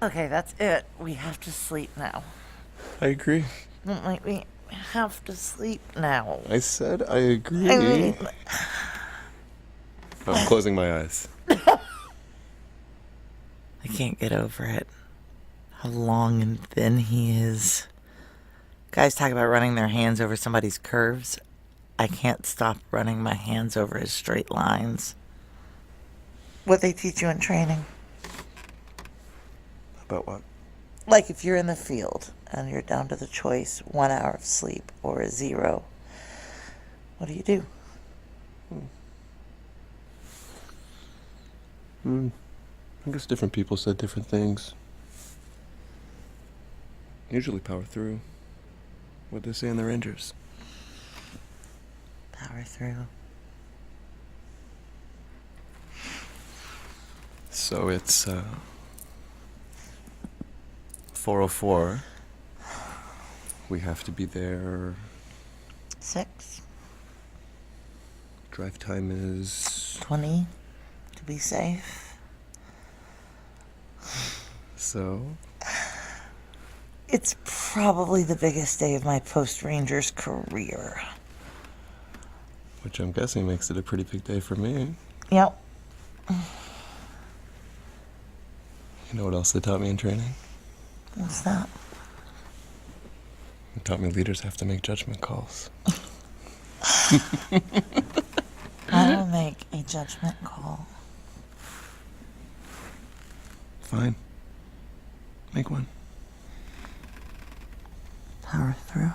Okay, that's it. We have to sleep now. I agree. We have to sleep now. I said I agree. I mean, I'm closing my eyes. I can't get over it. How long and thin he is. Guys talk about running their hands over somebody's curves. I can't stop running my hands over his straight lines. What they teach you in training. About what? Like if you're in the field and you're down to the choice 1 hour of sleep or a 0, what do you do? I guess different people said different things. Usually power through. What they say in the Rangers. Power through. So it's 4:04. We have to be there. 6, Drive time is 20 to be safe. so. It's probably the biggest day of my post-Rangers career. Which I'm guessing makes it a pretty big day for me. Yep. You know what else they taught me in training? What's that? They taught me leaders have to make judgment calls. I will make a judgment call. Fine. Make one. Power through.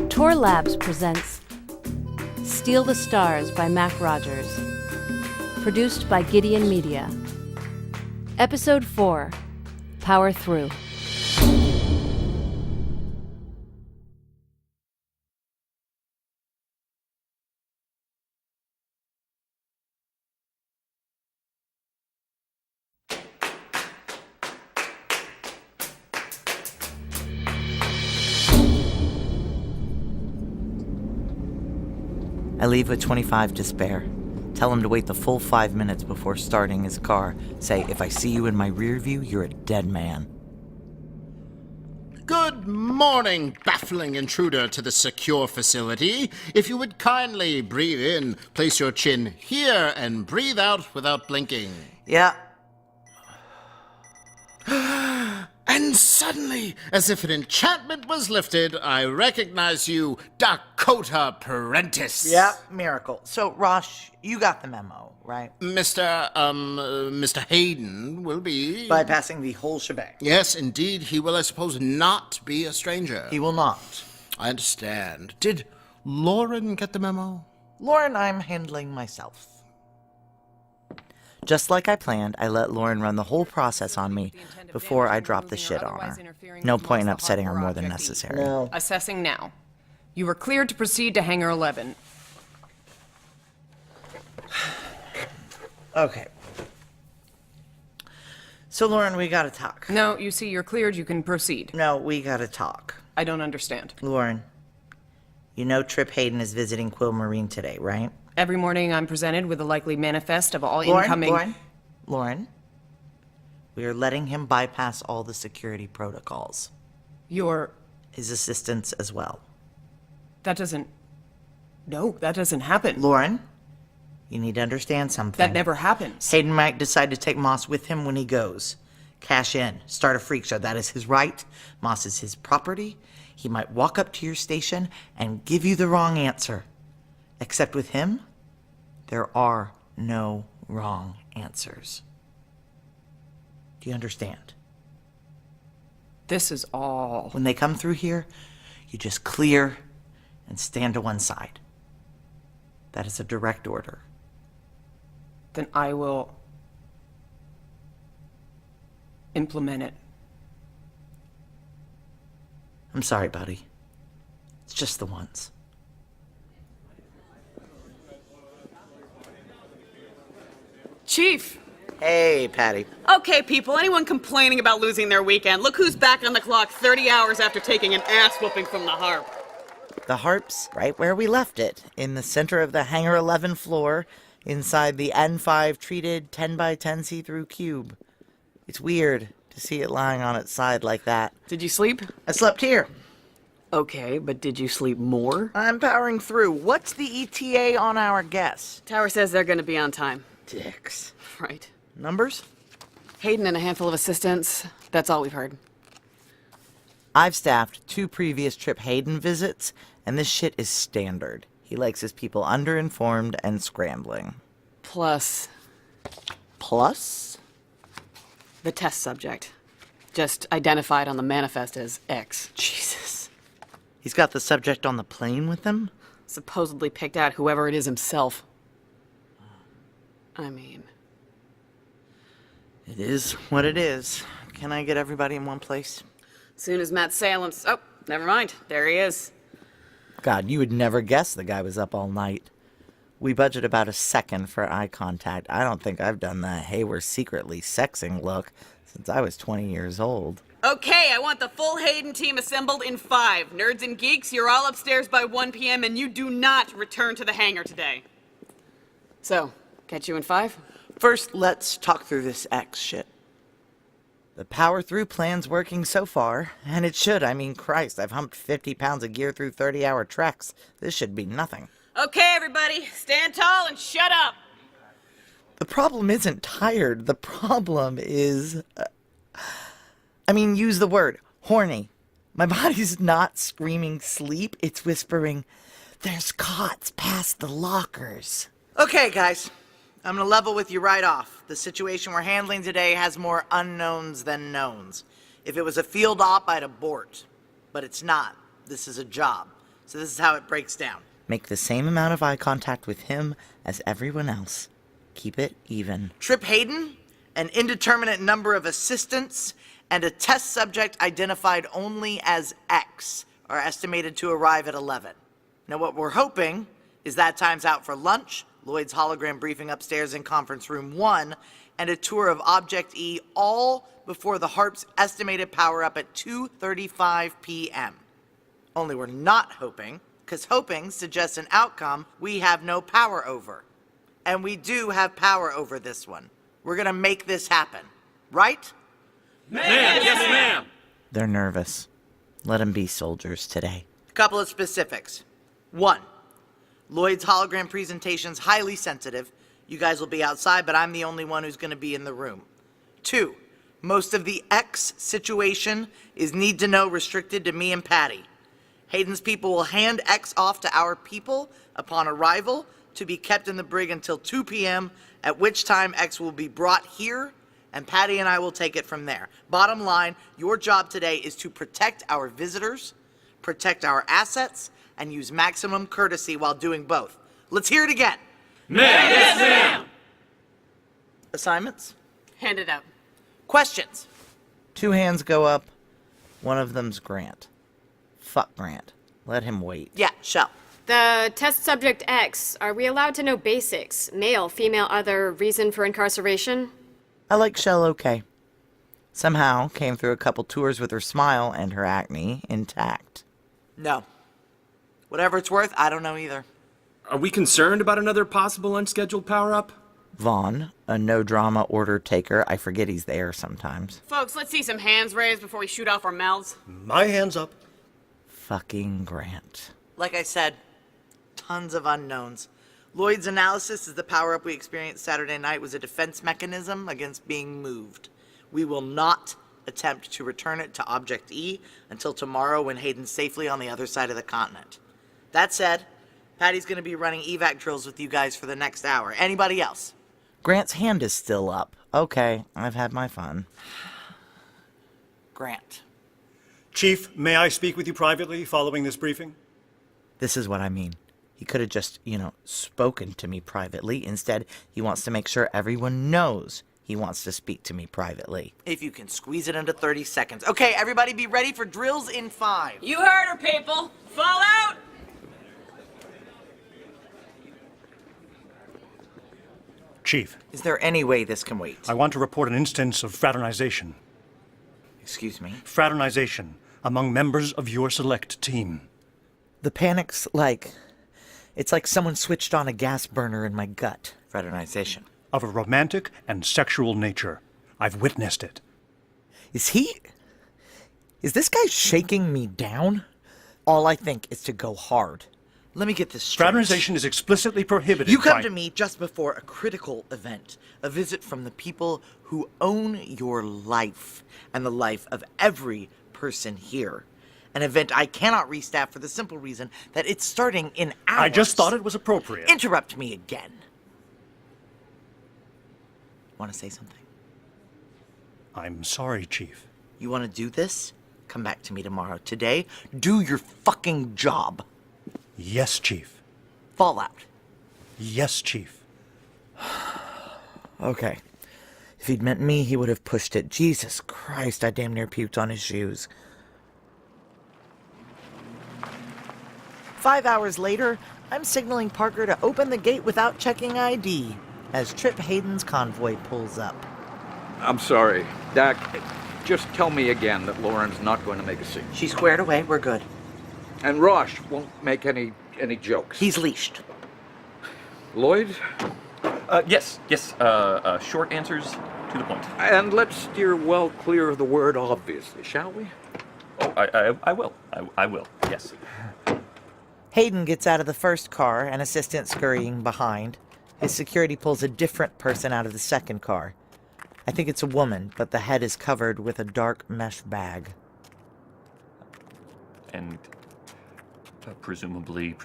Tor Labs presents Steal the Stars by Mac Rogers. Produced by Gideon Media. Episode 4, Power Through. I leave with 25 to spare. Tell him to wait the full 5 minutes before starting his car. Say, if I see you in my rear view, you're a dead man. Good morning, baffling intruder to the secure facility. If you would kindly breathe in, place your chin here, and breathe out without blinking. Yeah. And suddenly, as if an enchantment was lifted, I recognize you, Dakota Prentice. Yeah, miracle. So, Rosh, you got the memo, right? Mr. Hayden will be... Bypassing the whole shebang. Yes, indeed, he will, I suppose, not be a stranger. He will not. I understand. Did Lauren get the memo? Lauren, I'm handling myself. Just like I planned, I let Lauren run the whole process on me before I dropped the shit on her. No point in upsetting her more than necessary. No. Assessing now. You are cleared to proceed to Hangar 11. Okay. So, Lauren, we gotta talk. No, you see, you're cleared. You can proceed. No, we gotta talk. I don't understand. Lauren, you know Trip Hayden is visiting Quill Marine today, right? Every morning I'm presented with a likely manifest of all incoming... Lauren, we are letting him bypass all the security protocols. Your... His assistants as well. That doesn't... No, that doesn't happen. Lauren, you need to understand something. That never happens. Hayden might decide to take Moss with him when he goes. Cash in, start a freak show. That is his right. Moss is his property. He might walk up to your station and give you the wrong answer. Except with him, there are no wrong answers. Do you understand? This is all... When they come through here, you just clear and stand to one side. That is a direct order. Then I will... implement it. I'm sorry, buddy. It's just the once. Chief! Hey, Patty. Okay, people, anyone complaining about losing their weekend? Look who's back on the clock 30 hours after taking an ass whooping from the harp. The harp's right where we left it, in the center of the Hangar 11 floor, inside the N5 treated 10x10 see-through cube. It's weird to see it lying on its side like that. Did you sleep? I slept here. Okay, but did you sleep more? I'm powering through. What's the ETA on our guess? Tower says they're gonna be on time. Dicks. Right. Numbers? Hayden and a handful of assistants. That's all we've heard. I've staffed 2 previous Trip Hayden visits, and this shit is standard. He likes his people underinformed and scrambling. Plus, Plus? the test subject. Just identified on the manifest as X. Jesus. He's got the subject on the plane with him? Supposedly picked out whoever it is himself. I mean... It is what it is. Can I get everybody in one place? Soon as Matt Salem's... Oh, never mind. There he is. God, you would never guess the guy was up all night. We budget about a second for eye contact. I don't think I've done the hey, we're secretly sexing look since I was 20 years old. Okay, I want the full Hayden team assembled in 5. Nerds and geeks, you're all upstairs by 1 p.m. and you do not return to the hangar today. So, catch you in 5? First, let's talk through this X shit. The power through plan's working so far, and it should. I mean, Christ, I've humped 50 pounds of gear through 30-hour treks. This should be nothing. Okay, everybody, stand tall and shut up. The problem isn't tired. The problem is... use the word. Horny. My body's not screaming sleep. It's whispering, there's cots past the lockers. Okay, guys. I'm going to level with you right off. The situation we're handling today has more unknowns than knowns. If it was a field op, I'd abort. But it's not. This is a job. So this is how it breaks down. Make the same amount of eye contact with him as everyone else. Keep it even. Trip Hayden, an indeterminate number of assistants, and a test subject identified only as X are estimated to arrive at 11. Now what we're hoping is that time's out for lunch, Lloyd's hologram briefing upstairs in conference room 1, and a tour of Object E, all before the harp's estimated power up at 2:35 p.m. Only we're not hoping, because hoping suggests an outcome we have no power over. And we do have power over this one. We're gonna make this happen. Right? Ma'am, yes, ma'am. They're nervous. Let them be soldiers today. A couple of specifics. 1. Lloyd's hologram presentation's highly sensitive. You guys will be outside, but I'm the only one who's going to be in the room. 2. Most of the X situation is need to know restricted to me and Patty. Hayden's people will hand X off to our people upon arrival to be kept in the brig until 2 p.m., at which time X will be brought here, and Patty and I will take it from there. Bottom line, your job today is to protect our visitors, protect our assets, and use maximum courtesy while doing both. Let's hear it again. Ma'am, yes, ma'am. Assignments? Hand it out. Questions? 2 hands go up. One of them's Grant. Fuck Grant. Let him wait. Yeah, Shell. The test subject X, are we allowed to know basics? Male, female, other, reason for incarceration? I like Shell okay. Somehow came through a couple tours with her smile and her acne intact. No. Whatever it's worth, I don't know either. Are we concerned about another possible unscheduled power-up? Vaughn, a no-drama order taker. I forget he's there sometimes. Folks, let's see some hands raised before we shoot off our mouths. My hand's up. Fucking Grant. Like I said, tons of unknowns. Lloyd's analysis is the power-up we experienced Saturday night was a defense mechanism against being moved. We will not attempt to return it to Object E until tomorrow when Hayden's safely on the other side of the continent. That said, Patty's going to be running evac drills with you guys for the next hour. Anybody else? Grant's hand is still up. Okay, I've had my fun. Grant. Chief, may I speak with you privately following this briefing? This is what I mean. He could have just, spoken to me privately. Instead, he wants to make sure everyone knows he wants to speak to me privately. If you can squeeze it into 30 seconds. Okay, everybody be ready for drills in 5. You heard her, people. Fall out! Chief, Is there any way this can wait? I want to report an instance of fraternization. Excuse me? Fraternization among members of your select team. The panic's like... It's like someone switched on a gas burner in my gut. Fraternization. Of a romantic and sexual nature. I've witnessed it. Is this guy shaking me down? All I think is to go hard. Let me get this straight. Fraternization is explicitly prohibited. You come by- to me just before a critical event, a visit from the people who own your life and the life of every person here. An event I cannot restaff for the simple reason that it's starting in hours. I just thought it was appropriate. Interrupt me again. Want to say something? I'm sorry, Chief. You want to do this? Come back to me tomorrow. Today, do your fucking job. Yes, Chief. Fallout. Yes, Chief. Okay. If he'd meant me, he would have pushed it. Jesus Christ, I damn near puked on his shoes. 5 hours later, I'm signaling Parker to open the gate without checking ID as Trip Hayden's convoy pulls up. I'm sorry. Dak, just tell me again that Lauren's not going to make a scene. She's squared away, we're good. And Rosh won't make any jokes. He's leashed. Lloyd? Yes. Short answers to the point. And let's steer well clear of the word obviously, shall we? Oh, I will. I will, yes. Hayden gets out of the first car, an assistant scurrying behind. His security pulls a different person out of the second car. I think it's a woman, but the head is covered with a dark mesh bag. And presumably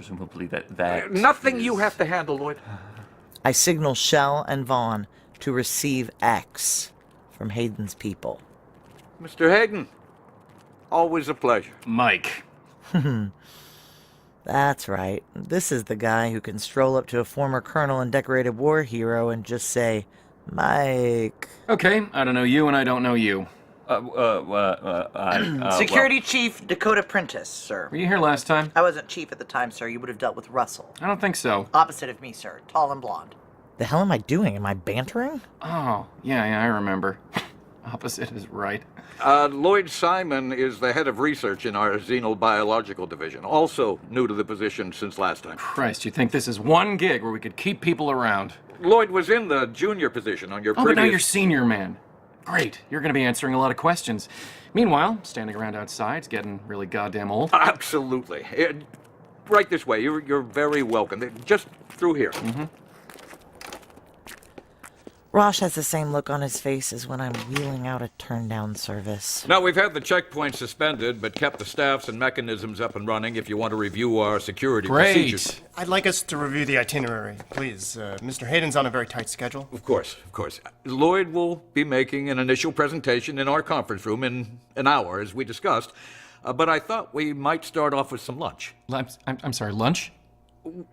that... Nothing is- you have to handle, Lloyd. I signal Shell and Vaughn to receive X from Hayden's people. Mr. Hayden, always a pleasure. Mike. That's right. This is the guy who can stroll up to a former colonel and decorated war hero and just say, Mike. Okay, I don't know you and I don't know you. Security Chief Dakota Prentice, sir. Were you here last time? I wasn't chief at the time, sir. You would have dealt with Russell. I don't think so. Opposite of me, sir. Tall and blonde. The hell am I doing? Am I bantering? Oh, yeah, I remember. Opposite is right. Lloyd Simon is the head of research in our xenobiological division, also new to the position since last time. Christ, you think this is one gig where we could keep people around? Lloyd was in the junior position on your Oh, previous... but now you're senior man. Great, you're going to be answering a lot of questions. Meanwhile, standing around outside's getting really goddamn old. Absolutely. Right this way. You're very welcome. Just through here. Mm-hmm. Rosh has the same look on his face as when I'm wheeling out a turn-down service. Now, we've had the checkpoint suspended, but kept the staffs and mechanisms up and running if you want to review our security procedures. Great. I'd like us to review the itinerary, please. Mr. Hayden's on a very tight schedule. Of course. Lloyd will be making an initial presentation in our conference room in an hour, as we discussed. But I thought we might start off with some lunch. I'm sorry, lunch?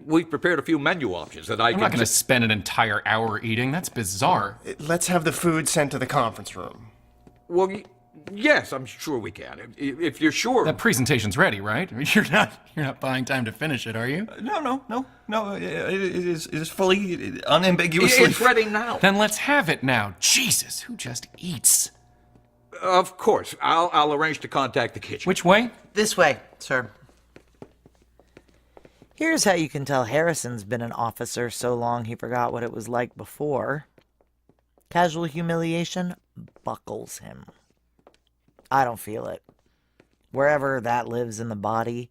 We've prepared a few menu options that I'm not going to spend an entire hour eating. That's bizarre. Let's have the food sent to the conference room. Well, yes, I'm sure we can. If you're sure. That presentation's ready, right? You're not buying time to finish it, are you? No. It is fully, unambiguously. It's ready now. Then let's have it now. Jesus, who just eats? Of course. I'll arrange to contact the kitchen. Which way? This way, sir. Here's how you can tell Harrison's been an officer so long he forgot what it was like before. Casual humiliation buckles him. I don't feel it. Wherever that lives in the body,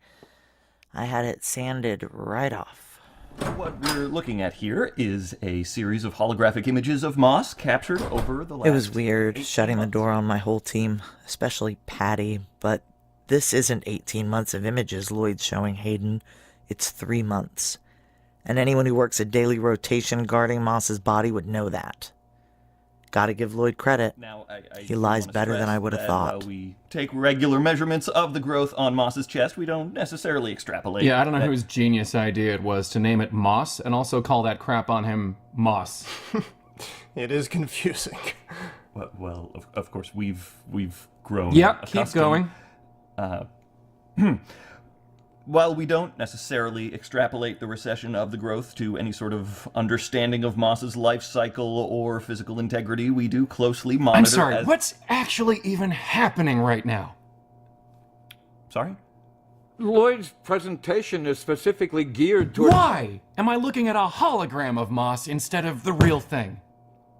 I had it sanded right off. What we're looking at here is a series of holographic images of Moss captured over the last... It was weird shutting the door on my whole team, especially Patty, but this isn't 18 months of images Lloyd's showing Hayden. It's 3 months. And anyone who works a daily rotation guarding Moss's body would know that. Gotta give Lloyd credit. Now, He lies better than I would have thought. We take regular measurements of the growth on Moss's chest. We don't necessarily extrapolate. Yeah, I don't know whose genius idea it was to name it Moss and also call that crap on him Moss. It is confusing. Well, of course, we've grown. Yep, keep accustomed. going. while we don't necessarily extrapolate the recession of the growth to any sort of understanding of Moss's life cycle or physical integrity, we do closely monitor. I'm sorry, what's actually even happening right now? Sorry? Lloyd's presentation is specifically geared toward... Why am I looking at a hologram of Moss instead of the real thing?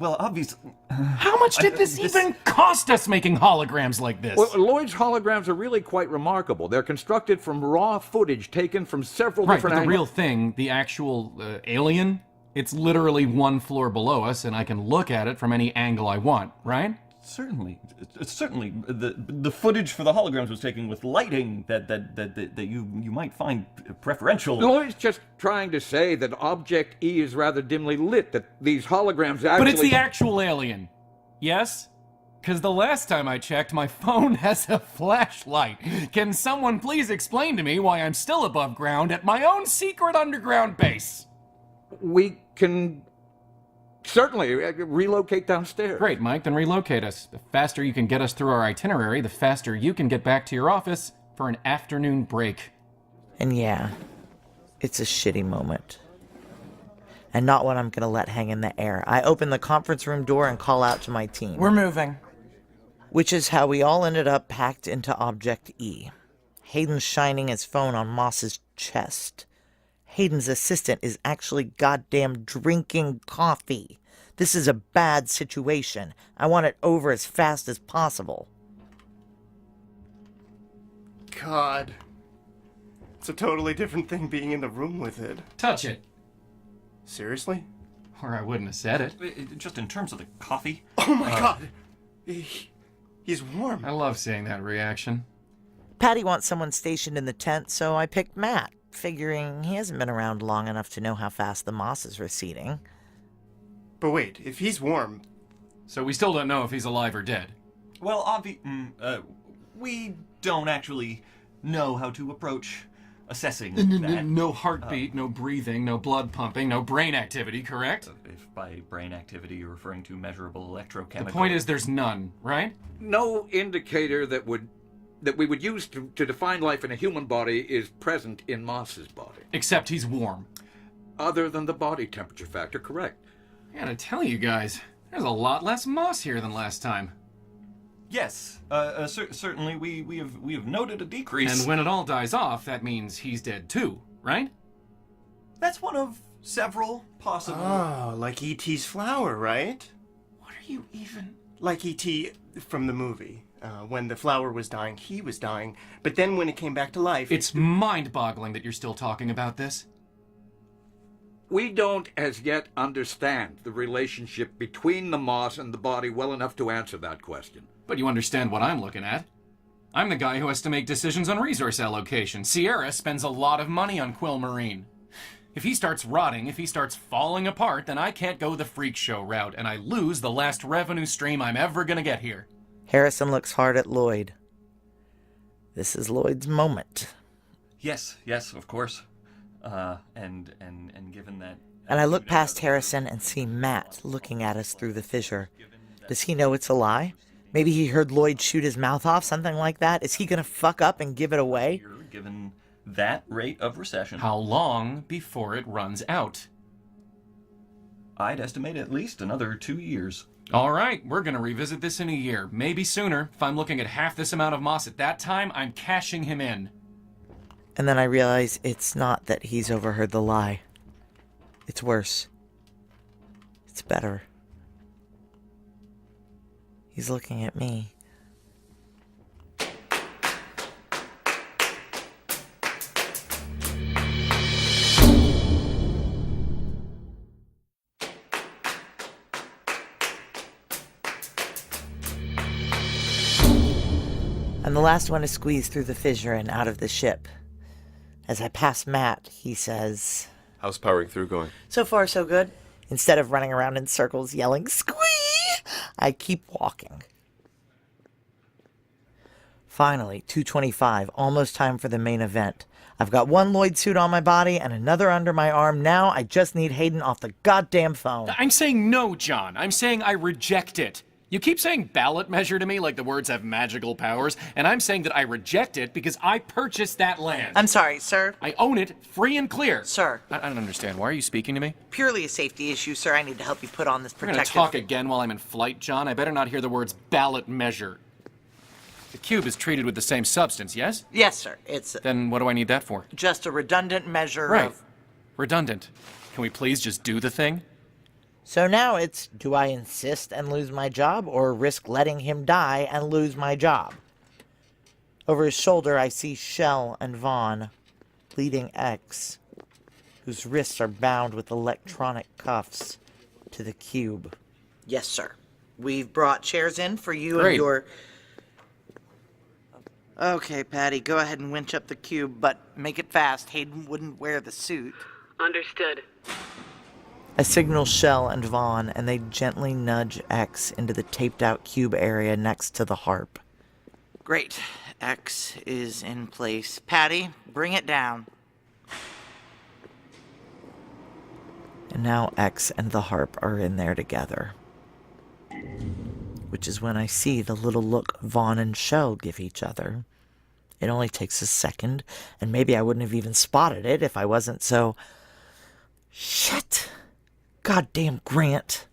Well, obviously... How much did this even cost us making holograms like this? Well, Lloyd's holograms are really quite remarkable. They're constructed from raw footage taken from several Right, different but the angles. real thing, the actual alien, it's literally one floor below us, and I can look at it from any angle I want, right? Certainly. Certainly. The footage for the holograms was taken with lighting that you might find preferential. Lloyd's just trying to say that Object E is rather dimly lit, that these holograms actually... But it's the actual alien, yes? Because the last time I checked, my phone has a flashlight. Can someone please explain to me why I'm still above ground at my own secret underground base? We can... certainly relocate downstairs. Great, Mike, then relocate us. The faster you can get us through our itinerary, the faster you can get back to your office for an afternoon break. And yeah, it's a shitty moment. And not one I'm gonna let hang in the air. I open the conference room door and call out to my team. We're moving. Which is how we all ended up packed into Object E. Hayden's shining his phone on Moss's chest. Hayden's assistant is actually goddamn drinking coffee. This is a bad situation. I want it over as fast as possible. God. It's a totally different thing being in the room with it. Touch it. Seriously? Or I wouldn't have said it. Just in terms of the coffee. Oh my God! He's warm. I love seeing that reaction. Patty wants someone stationed in the tent, so I picked Matt, figuring he hasn't been around long enough to know how fast the moss is receding. But wait, if he's warm... So we still don't know if he's alive or dead. Well, we don't actually know how to approach assessing that. No heartbeat, no breathing, no blood pumping, no brain activity, correct? If by brain activity you're referring to measurable electrochemical... The point is there's none, right? No indicator that we would use to define life in a human body is present in Moss's body. Except he's warm. Other than the body temperature factor, correct. I gotta tell you guys, there's a lot less moss here than last time. Yes, certainly we have noted a decrease. And when it all dies off, that means he's dead too, right? That's one of several possible... Oh, like E.T.'s flower, right? What are you even... Like E.T. from the movie. When the flower was dying, he was dying. But then when it came back to life... It's mind-boggling that you're still talking about this. We don't as yet understand the relationship between the moss and the body well enough to answer that question. But you understand what I'm looking at. I'm the guy who has to make decisions on resource allocation. Sierra spends a lot of money on Quill Marine. If he starts rotting, if he starts falling apart, then I can't go the freak show route, and I lose the last revenue stream I'm ever gonna get here. Harrison looks hard at Lloyd. This is Lloyd's moment. Yes, of course. And given that... And I look past Harrison and see Matt looking at us through the fissure. Does he know it's a lie? Maybe he heard Lloyd shoot his mouth off, something like that? Is he gonna fuck up and give it away? Given that rate of recession... How long before it runs out? I'd estimate at least another 2 years. All right, we're gonna revisit this in a year, maybe sooner. If I'm looking at half this amount of moss at that time, I'm cashing him in. And then I realize it's not that he's overheard the lie. It's worse. It's better. He's looking at me. I'm the last one to squeeze through the fissure and out of the ship. As I pass Matt, he says, How's powering through going? So far, so good. Instead of running around in circles yelling, "Squee!" I keep walking. Finally, 2:25, almost time for the main event. I've got one Lloyd suit on my body and another under my arm. Now I just need Hayden off the goddamn phone. I'm saying no, John. I'm saying I reject it. You keep saying ballot measure to me like the words have magical powers, and I'm saying that I reject it because I purchased that land. I'm sorry, sir. I own it free and clear. Sir. I don't understand. Why are you speaking to me? Purely a safety issue, sir. I need to help you put on this We're gonna protective... talk again while I'm in flight, John. I better not hear the words ballot measure. The cube is treated with the same substance, yes? Yes, sir. It's Then what do I need that for? just a redundant measure Right. of... Redundant. Can we please just do the thing? So now it's, do I insist and lose my job, or risk letting him die and lose my job? Over his shoulder, I see Shell and Vaughn leading X, whose wrists are bound with electronic cuffs, to the cube. Yes, sir. We've brought chairs in for you Great. and your... Okay, Patty, go ahead and winch up the cube, but make it fast. Hayden wouldn't wear the suit. Understood. I signal Shell and Vaughn, and they gently nudge X into the taped-out cube area next to the harp. Great. X is in place. Patty, bring it down. And now X and the harp are in there together. Which is when I see the little look Vaughn and Shell give each other. It only takes a second, and maybe I wouldn't have even spotted it if I wasn't so... Shit! Goddamn Grant.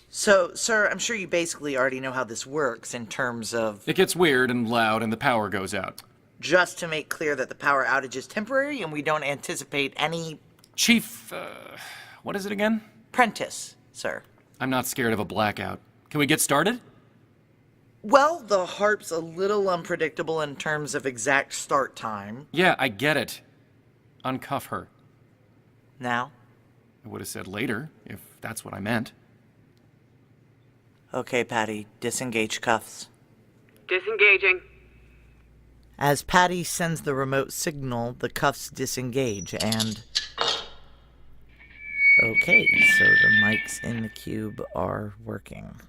So, sir, I'm sure you basically already know how this works in terms of... It gets weird and loud and the power goes out. Just to make clear that the power outage is temporary and we don't anticipate any... Chief, what is it again? Prentice, sir. I'm not scared of a blackout. Can we get started? Well, the harp's a little unpredictable in terms of exact start time. Yeah, I get it. Uncuff her. Now? I would have said later, if that's what I meant. Okay, Patty, disengage cuffs. Disengaging. As Patty sends the remote signal, the cuffs disengage, and... Okay, so the mics in the cube are working.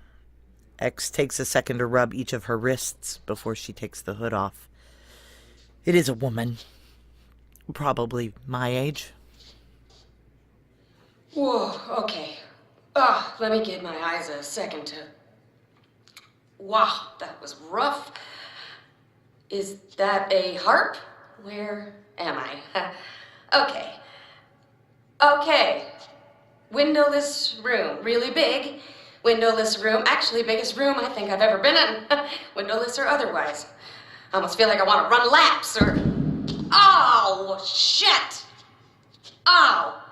X takes a second to rub each of her wrists before she takes the hood off. It is a woman. Probably my age. Whoa, okay. Let me give my eyes a second to... Wow, that was rough. Is that a harp? Where am I? Okay. Windowless room. Really big. Windowless room. Actually, biggest room I think I've ever been in. Windowless or otherwise. I almost feel like I want to run laps or... Oh, shit! Ow!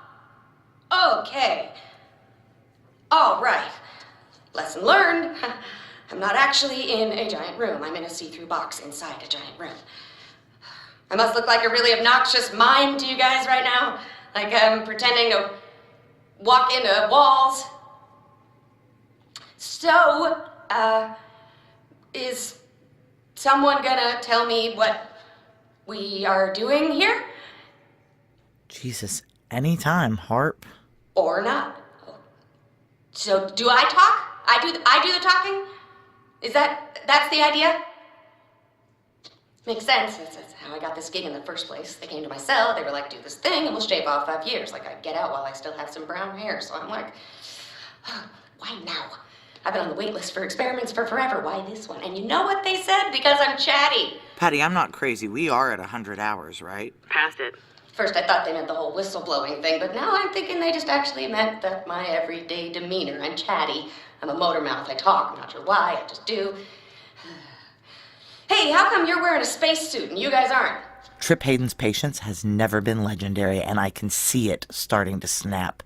Okay. All right. Lesson learned. I'm not actually in a giant room. I'm in a see-through box inside a giant room. I must look like a really obnoxious mime to you guys right now. Like I'm pretending to walk into walls. So, is someone gonna tell me what we are doing here? Jesus, anytime, harp. Or not? So, do I talk? I do the talking? That's the idea? Makes sense. That's how I got this gig in the first place. They came to my cell, they were like, do this thing and we'll shave off 5 years. Like, I'd get out while I still have some brown hair. So I'm like, why now? I've been on the wait list for experiments for forever. Why this one? And you know what they said? Because I'm chatty. Patty, I'm not crazy. We are at 100 hours, right? Past it. First, I thought they meant the whole whistleblowing thing, but now I'm thinking they just actually meant that my everyday demeanor. I'm chatty. I'm a motor mouth. I talk. I'm not sure why. I just do. Hey, how come you're wearing a spacesuit and you guys aren't? Trip Hayden's patience has never been legendary, and I can see it starting to snap.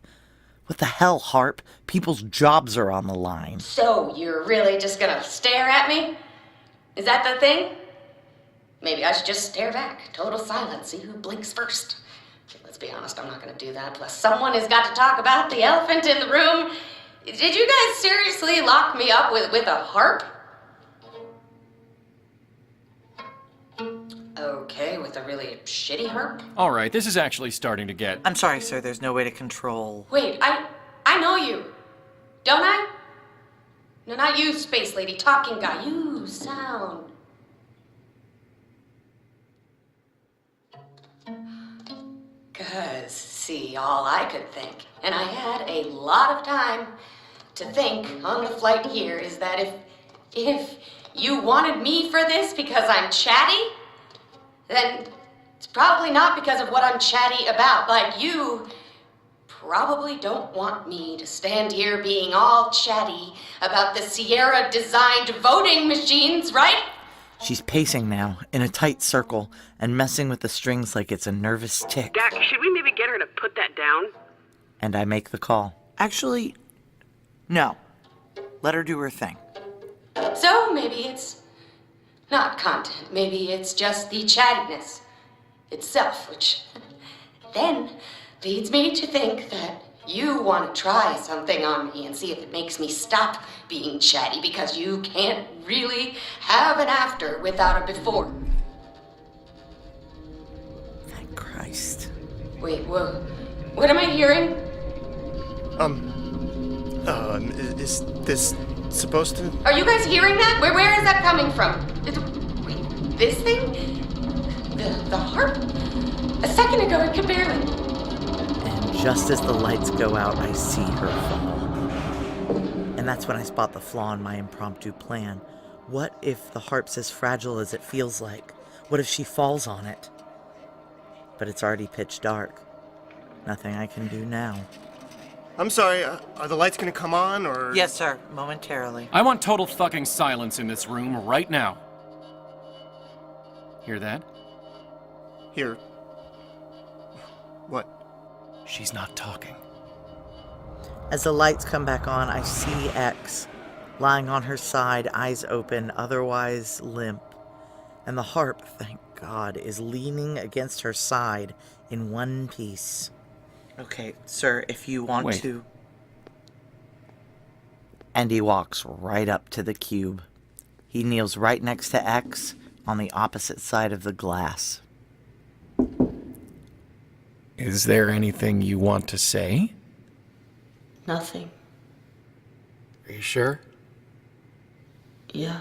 What the hell, Harp? People's jobs are on the line. So, you're really just gonna stare at me? Is that the thing? Maybe I should just stare back. Total silence. See who blinks first. Let's be honest, I'm not gonna do that. Plus, someone has got to talk about the elephant in the room. Did you guys seriously lock me up with a harp? Okay, with a really shitty harp? All right, this is actually starting to get... I'm sorry, sir. There's no way to control... Wait, I know you. Don't I? No, not you, Space Lady. Talking guy. You sound... Cause, see, all I could think, and I had a lot of time to think on the flight here, is that If you wanted me for this because I'm chatty, then it's probably not because of what I'm chatty about. Like, you probably don't want me to stand here being all chatty about the Sierra-designed voting machines, right? She's pacing now, in a tight circle, and messing with the strings like it's a nervous tick. Dak, should we maybe get her to put that down? And I make the call. Actually, no. Let her do her thing. So maybe it's not content. Maybe it's just the chattiness itself, which then leads me to think that you want to try something on me and see if it makes me stop being chatty, because you can't really have an after without a before. Thank Christ. Wait, whoa. What am I hearing? Is this supposed to... Are you guys hearing that? Where is that coming from? Wait, this thing? The harp? A second ago, it could barely... And just as the lights go out, I see her fall. And that's when I spot the flaw in my impromptu plan. What if the harp's as fragile as it feels like? What if she falls on it? But it's already pitch dark. Nothing I can do now. I'm sorry, are the lights gonna come on, or... Yes, sir. Momentarily. I want total fucking silence in this room right now. Hear that? Here. What? She's not talking. As the lights come back on, I see X, lying on her side, eyes open, otherwise limp. And the harp, thank God, is leaning against her side in one piece. Okay, sir, if you want Wait. to... And he walks right up to the cube. He kneels right next to X on the opposite side of the glass. Is there anything you want to say? Nothing. Are you sure? Yeah.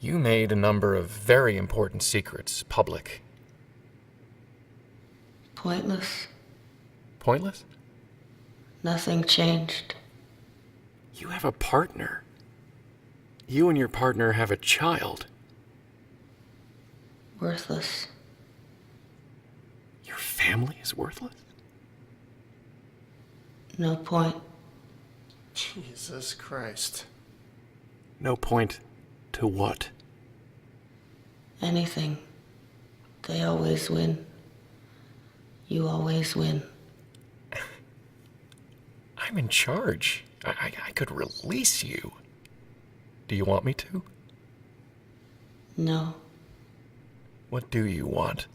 You made a number of very important secrets public. Pointless. Pointless? Nothing changed. You have a partner. You and your partner have a child. Worthless. Your family is worthless? No point. Jesus Christ. No point to what? Anything. They always win. You always win. I'm in charge. I could release you. Do you want me to? No. What do you want?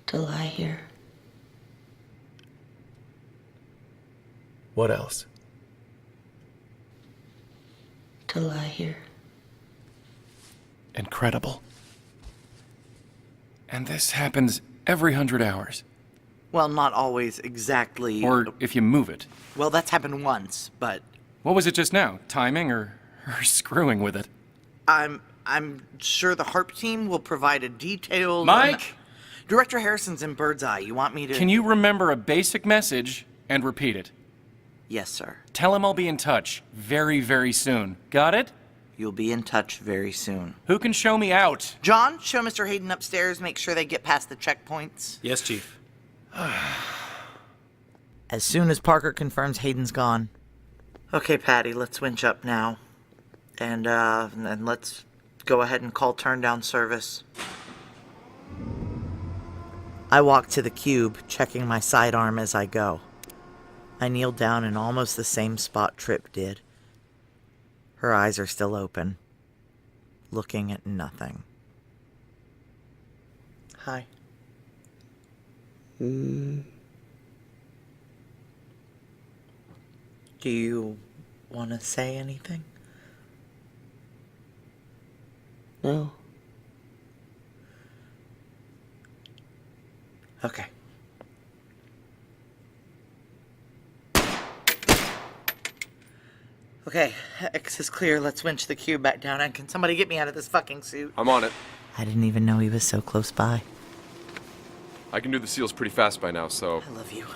To lie here. What else? To lie here. Incredible. And this happens every 100 hours. Well, not always exactly. Or if you move it. Well, that's happened once, but What was it just now? Timing or screwing with it? I'm sure the harp team will provide a detailed... Mike! Director Harrison's in Bird's Eye. You want me to... Can you remember a basic message and repeat it? Yes, sir. Tell him I'll be in touch very, very soon. Got it? You'll be in touch very soon. Who can show me out? John, show Mr. Hayden upstairs. Make sure they get past the checkpoints. Yes, Chief. As soon as Parker confirms Hayden's gone. Okay, Patty, let's winch up now. And let's go ahead and call turn down service. I walk to the cube, checking my sidearm as I go. I kneel down in almost the same spot Tripp did. Her eyes are still open, looking at nothing. Hi. Do you want to say anything? No. Okay. Okay, X is clear. Let's winch the cube back down. And can somebody get me out of this fucking suit? I'm on it. I didn't even know he was so close by. I can do the seals pretty fast by now, so... I love you.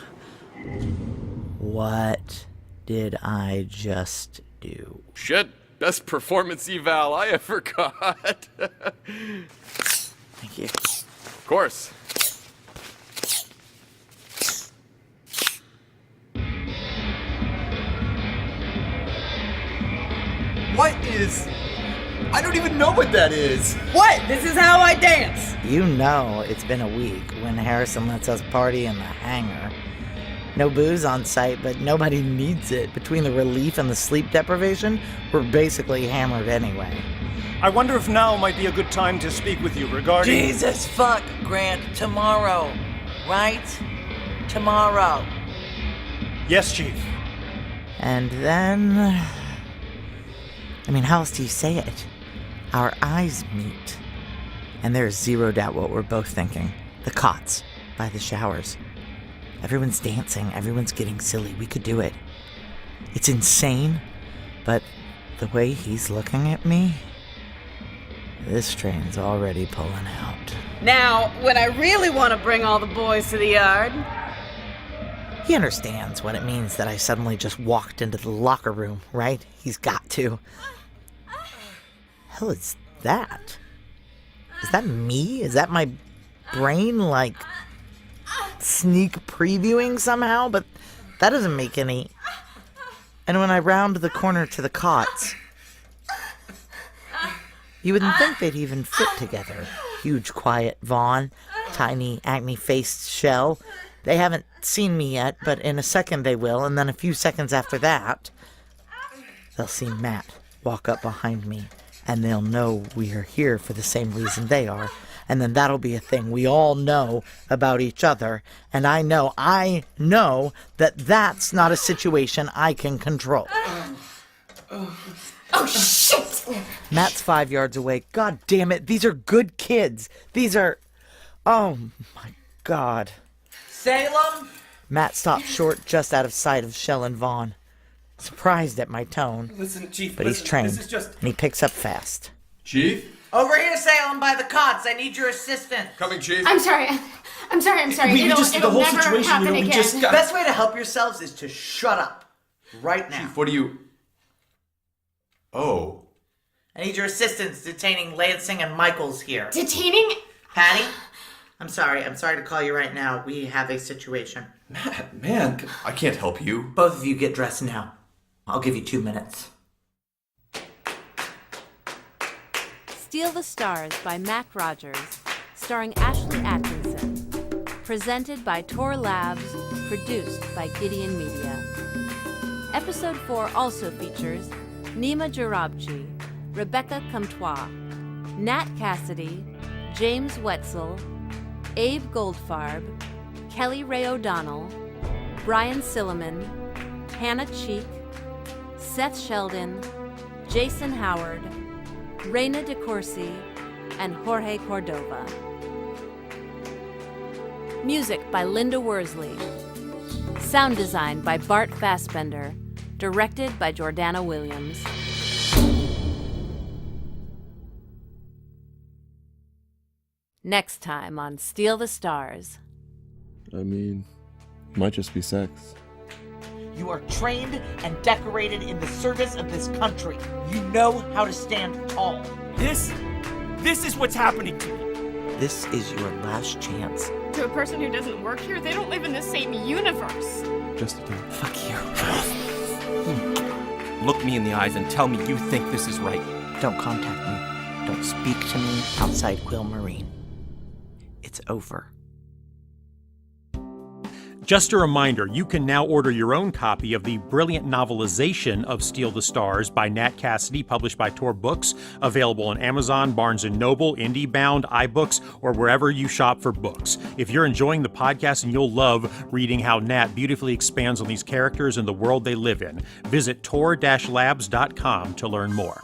What did I just do? Shit, best performance eval I ever got. Thank you. Of course. What is... I don't even know what that is. What? This is how I dance. You know it's been a week when Harrison lets us party in the hangar. No booze on site, but nobody needs it. Between the relief and the sleep deprivation, we're basically hammered anyway. I wonder if now might be a good time to speak with you regarding... Jesus fuck, Grant. Tomorrow. Right? Tomorrow. Yes, Chief. And then... I mean, how else do you say it? Our eyes meet. And there's zero doubt what we're both thinking. The cots, by the showers. Everyone's dancing, everyone's getting silly. We could do it. It's insane, but the way he's looking at me, this train's already pulling out. Now, when I really want to bring all the boys to the yard... He understands what it means that I suddenly just walked into the locker room, right? He's got to. Hell is that? Is that me? Is that my brain, like, sneak previewing somehow? But that doesn't make any... And when I round the corner to the cots, you wouldn't think they'd even fit together. Huge, quiet Vaughn, tiny, acne-faced Shell. They haven't seen me yet, but in a second they will, and then a few seconds after that, they'll see Matt walk up behind me, and they'll know we are here for the same reason they are, and then that'll be a thing we all know about each other, and I know that that's not a situation I can control. Oh, shit! Matt's 5 yards away. God damn it, these are good kids. These are... Oh, my God. Salem? Matt stopped short just out of sight of Shell and Vaughn. Surprised at my tone. Listen, Chief, but he's trained, this is just... and he picks up fast. Chief? Over here, Salem, by the cots. I need your assistance. Coming, Chief. I'm sorry. We just, the whole situation, we just got... The best way to help yourselves is to shut up. Right now. Chief, what do you... Oh. I need your assistance detaining Lansing and Michaels here. Detaining? Patty? I'm sorry to call you right now. We have a situation. Matt, man, I can't help you. Both of you get dressed now. I'll give you 2 minutes. Steal the Stars by Mac Rogers, starring Ashley Atkinson. Presented by Tor Labs, produced by Gideon Media. Episode 4 also features Nima Jarabji, Rebecca Comtois, Nat Cassidy, James Wetzel, Abe Goldfarb, Kelly Ray O'Donnell, Brian Silliman, Hannah Cheek, Seth Sheldon, Jason Howard, Reina DeCourcy, and Jorge Cordova. Music by Linda Worsley. Sound design by Bart Fassbender. Directed by Jordana Williams. Next time on Steal the Stars. I mean, might just be sex. You are trained and decorated in the service of this country. You know how to stand tall. This is what's happening to me. This is your last chance. To a person who doesn't work here, they don't live in the same universe. Just a time. Fuck you. Look me in the eyes and tell me you think this is right. Don't contact me. Don't speak to me outside Quill Marine. It's over. Just a reminder, you can now order your own copy of the brilliant novelization of Steal the Stars by Nat Cassidy, published by Tor Books, available on Amazon, Barnes & Noble, IndieBound, iBooks, or wherever you shop for books. If you're enjoying the podcast and you'll love reading how Nat beautifully expands on these characters and the world they live in, visit tor-labs.com to learn more.